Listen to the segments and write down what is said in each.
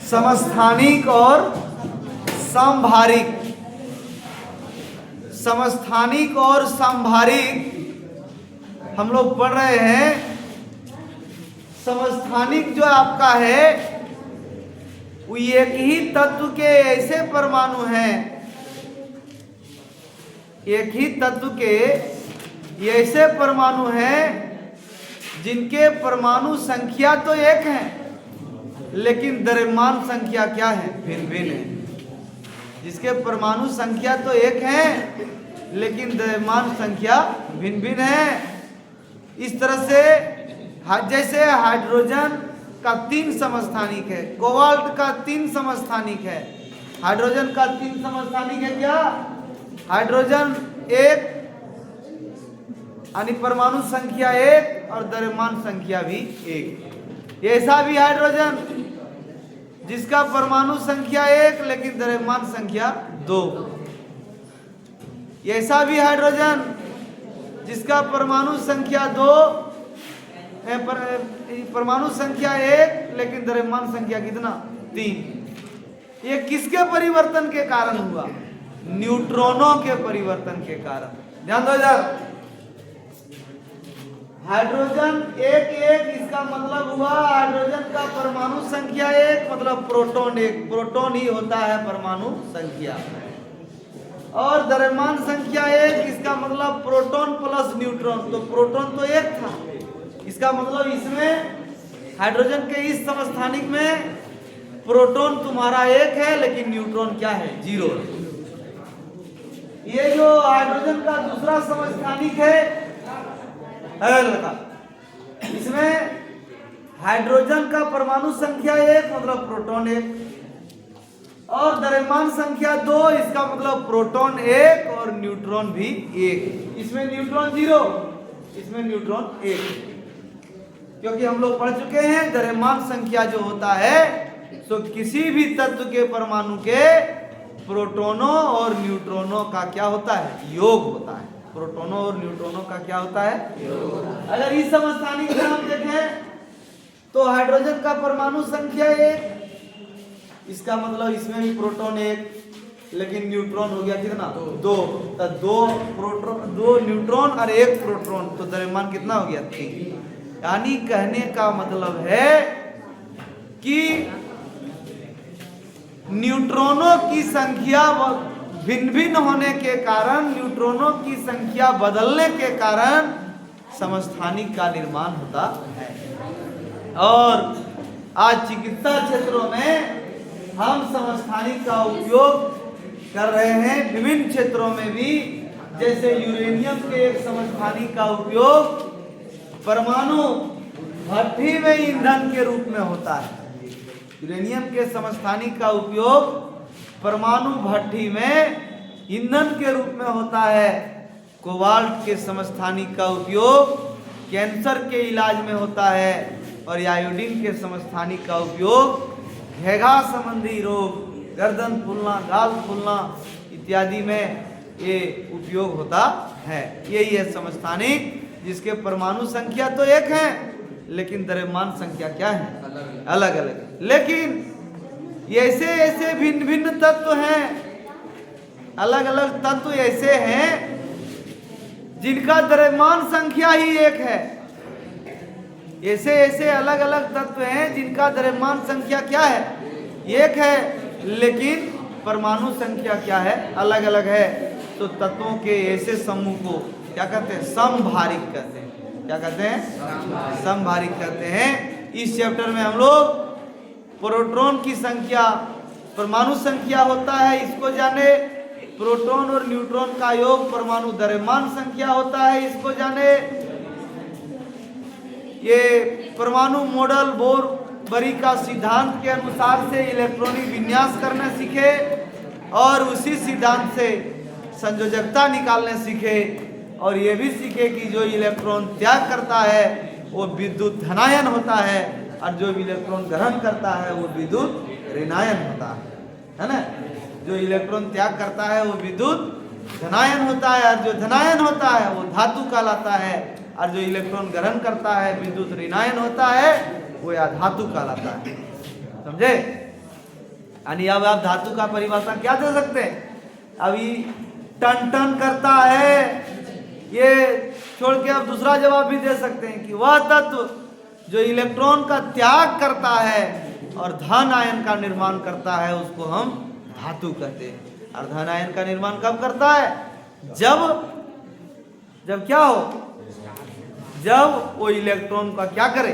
समस्थानिक और समभारिक। समस्थानिक और समभारिक हम लोग पढ़ रहे हैं। समस्थानिक जो आपका है वो एक ही तत्व के ऐसे परमाणु हैं, एक ही तत्व के ऐसे परमाणु हैं जिनके परमाणु संख्या तो एक है लेकिन द्रव्यमान संख्या क्या है, भिन्न भिन्न है। जिसके परमाणु संख्या तो एक है लेकिन द्रव्यमान संख्या भिन्न भिन्न है। इस तरह से जैसे हाइड्रोजन का 3 समस्थानिक है, कोबाल्ट का 3 समस्थानिक है, हाइड्रोजन का 3 समस्थानिक है। क्या हाइड्रोजन 1 यानी परमाणु संख्या 1 और द्रव्यमान संख्या भी 1। ऐसा भी हाइड्रोजन जिसका परमाणु संख्या 1 लेकिन द्रव्यमान संख्या 2। ऐसा भी हाइड्रोजन जिसका परमाणु संख्या 2 परमाणु संख्या 1 लेकिन द्रव्यमान संख्या कितना, 3। ये किसके परिवर्तन के कारण हुआ? न्यूट्रॉनों के परिवर्तन के कारण। ध्यान दो इधर, हाइड्रोजन 1 इसका मतलब हुआ हाइड्रोजन का परमाणु संख्या 1 मतलब प्रोटॉन 1, प्रोटॉन ही होता है परमाणु संख्या। और द्रव्यमान संख्या 1 इसका मतलब प्रोटॉन प्लस न्यूट्रॉन, तो प्रोटॉन तो 1 था। इसका मतलब इसमें हाइड्रोजन के इस समस्थानिक में प्रोटॉन तुम्हारा 1 है लेकिन न्यूट्रॉन क्या है, 0। ये जो हाइड्रोजन का दूसरा समस्थानिक है इसमें हाइड्रोजन का परमाणु संख्या 1 मतलब प्रोटॉन 1 और द्रव्यमान संख्या 2 इसका मतलब प्रोटॉन 1 और न्यूट्रॉन भी 1। इसमें न्यूट्रॉन 0, इसमें न्यूट्रॉन 1। क्योंकि हम लोग पढ़ चुके हैं द्रव्यमान संख्या जो होता है तो किसी भी तत्व के परमाणु के प्रोटोनों और न्यूट्रॉनों का क्या होता है, योग होता है। प्रोटोनों और न्यूट्रॉनों का क्या होता है, योग। अगर इस समस्थानिक में हम देखें तो हाइड्रोजन का परमाणु संख्या 1, इसका मतलब इसमें भी प्रोटॉन 1 लेकिन न्यूट्रॉन हो गया कितना, 2। तो 2 न्यूट्रॉन और 1 प्रोटॉन, तो द्रव्यमान कितना हो गया, 3। यानी कहने का मतलब है कि न्यूट्रॉनों की संख्या भिन्न भिन्न होने के कारण, न्यूट्रॉनों की संख्या बदलने के कारण समस्थानिक का निर्माण होता है। और आज चिकित्सा क्षेत्रों में हम समस्थानिक का उपयोग कर रहे हैं विभिन्न क्षेत्रों में भी। जैसे यूरेनियम के एक समस्थानिक का उपयोग परमाणु भट्ठी में ईंधन के रूप में होता है। यूरेनियम के समस्थानिक का उपयोग परमाणु भट्ठी में ईंधन के रूप में होता है। कोबाल्ट के समस्थानिक का उपयोग कैंसर के इलाज में होता है और आयोडीन के समस्थानिक का उपयोग घेघा संबंधी रोग, गर्दन फूलना, गाल फूलना इत्यादि में ये उपयोग होता है। यही है समस्थानिक जिसके परमाणु संख्या तो 1 है लेकिन द्रव्यमान संख्या क्या है, अलग अलग। लेकिन ऐसे ऐसे भिन्न भिन्न तत्व हैं, अलग अलग तत्व ऐसे हैं जिनका द्रव्यमान संख्या ही 1 है। ऐसे ऐसे अलग अलग तत्व हैं जिनका द्रव्यमान संख्या क्या है, 1 है लेकिन परमाणु संख्या क्या है, अलग अलग है। तो तत्वों के ऐसे समूह को क्या कहते हैं, समभारिक कहते हैं। क्या कहते हैं, समभारिक कहते हैं। इस चैप्टर में हम लोग प्रोटॉन की संख्या, परमाणु संख्या होता है इसको जाने, प्रोटॉन और न्यूट्रॉन का योग परमाणु द्रव्यमान संख्या होता है इसको जाने। ये परमाणु मॉडल बोर बरी का सिद्धांत के अनुसार से इलेक्ट्रॉनिक विन्यास करना सीखे और उसी सिद्धांत से संयोजकता निकालने सीखे। और ये भी सीखे कि जो इलेक्ट्रॉन त्याग करता है वो विद्युत धनायन होता है और जो इलेक्ट्रॉन ग्रहण करता है वो विद्युत ऋणायन होता है ना। जो इलेक्ट्रॉन त्याग करता है वो विद्युत धनायन होता है और जो धनायन होता है वो धातु कहलाता है और जो इलेक्ट्रॉन ग्रहण करता है विद्युत ऋणायन होता है वो या धातु कहलाता है। समझे? यानी अब आप धातु का परिभाषा क्या दे सकते हैं? अभी टन टन करता है, ये छोड़ के आप दूसरा जवाब भी दे सकते हैं कि वह तत्व जो इलेक्ट्रॉन का त्याग करता है और धन आयन का निर्माण करता है उसको हम धातु कहते हैं। और धन आयन का निर्माण कब करता है? जब क्या हो, जब वो इलेक्ट्रॉन का क्या करे,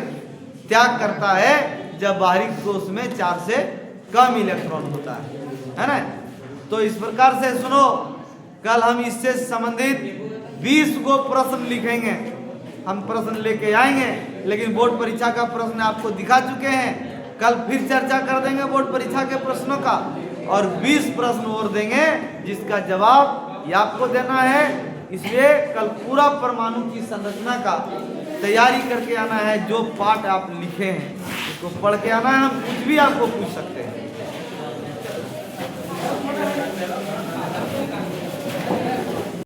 त्याग करता है, जब बाहरी कोश में 4 से कम इलेक्ट्रॉन होता है ना। तो इस प्रकार से सुनो, कल हम इससे संबंधित 20 गो प्रश्न लिखेंगे, हम प्रश्न लेके आएंगे, लेकिन बोर्ड परीक्षा का प्रश्न आपको दिखा चुके हैं। कल फिर चर्चा कर देंगे बोर्ड परीक्षा के प्रश्नों का, और 20 प्रश्न और देंगे जिसका जवाब ये आपको देना है। इसलिए कल पूरा परमाणु की संरचना का तैयारी करके आना है। जो पाठ आप लिखे हैं उसको पढ़ के आना है, हम कुछ भी आपको पूछ सकते हैं।